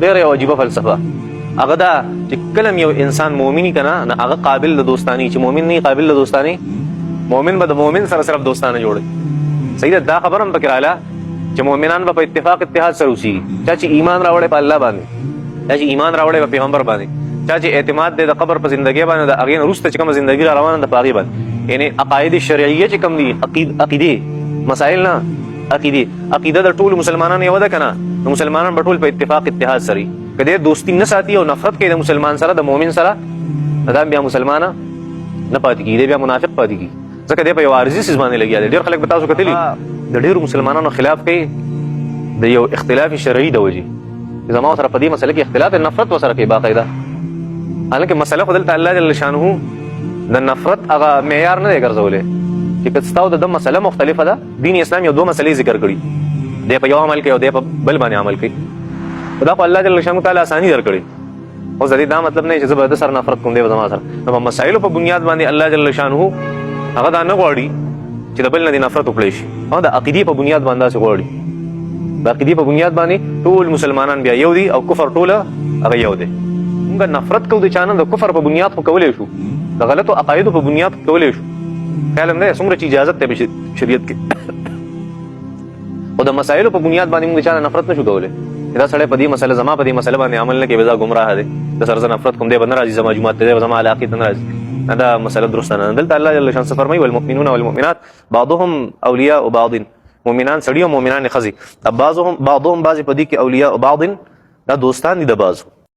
ډېره یو عجیبه فلسفه هغه دا چې کله یو انسان مؤمنی کنه نه هغه قابل د دوستانی، چې مؤمن نه قابل د دوستانی، مؤمن به د مؤمن سره صرف دوستانه جوړي. صحیح ده. دا خبره هم پکې رااله چې مؤمنان به په اتفاق اتحاد سره اوسېږي. چا چې ایمان راوړی په الله باندې، چا چې ایمان راوړی په پیغمبر باندې، چا چې اعتماد دی د قبر په زندګۍ باندې، د هغې نه وروسته چې کومه زندګي را روانه ده په هغې باندې، یعنې عقاید شرعیه چې کوم دي، عقیدې مسایل نه، عقیده د ټولو مسلمانانو یوه ده که نه، د مسلمانان به ټول په اتفاق اتحاد سره وي. که دی دوستي نه ساتي او نفرت کوي د مسلمان سره، د مؤمن سره، دا بیا مسلمانه نه پاتې کېږي، دی بیا منافق پاتې کېږي. ځکه دی په یو عارضي څیز باندې لګیا دی. ډېر خلک به تاسو کتلي د ډېرو مسلمانانو خلاف کوي د یو اختلاف شرعي د وجې، زما سره په دې مسله کې اختلاف نفرت ورسره کوي باقاعده. حالانکه مسله خو دلته الله جل شانه د نفرت هغه معیار نه دی ګرځولی چې که ستا او د ده مسله مختلفه ده. دین اسلام یو 2 مسلې ذکر کړي، دی په یو عمل کوي او دی په بل باندې عمل کوي. دا خو الله جل شانه تعالی اساني درکړي. اوس د دې دا مطلب نه چې زه به د سره نفرت کوم، دی به زما سره. نو په مسایلو په بنیاد باندې الله جل شانه هغه دا نه غواړي چې د بل نه دې نفرت وکړی شي. او د عقیدې په بنیاد باندې داسې غواړي. د عقیدې په بنیاد باندې ټول مسلمانان بیا یو دي او کفر ټوله هغه یو دی. موږ نفرت کوو د چا نه، د کفر په بنیاد خو کولی شو، د غلطو عقایدو په بنیاد کولی شو. خیال هم دی څومره چې اجازت دی په شریعت کې. خو د مسایلو په بنیاد باندې موږ د چا نه نفرت نشو کولی. دا سړی په دې مسله زما په دې مسله باندې عمل نه کوي، دا ګمراه دی، د سره زه نفرت کوم، دی به نه راځي زما جومات ته، دی به زما علاقې ته نه راځي. دا مسله درسته نه. دلته الله جل شانه فرمایي والمؤمنون والمؤمنات بعضهم اولیاء بعض، مؤمنان سړي او مؤمنان ښځې، بعضهم بعضې په دې کې اولیاء بعض، دا دوستان دي د بعضو.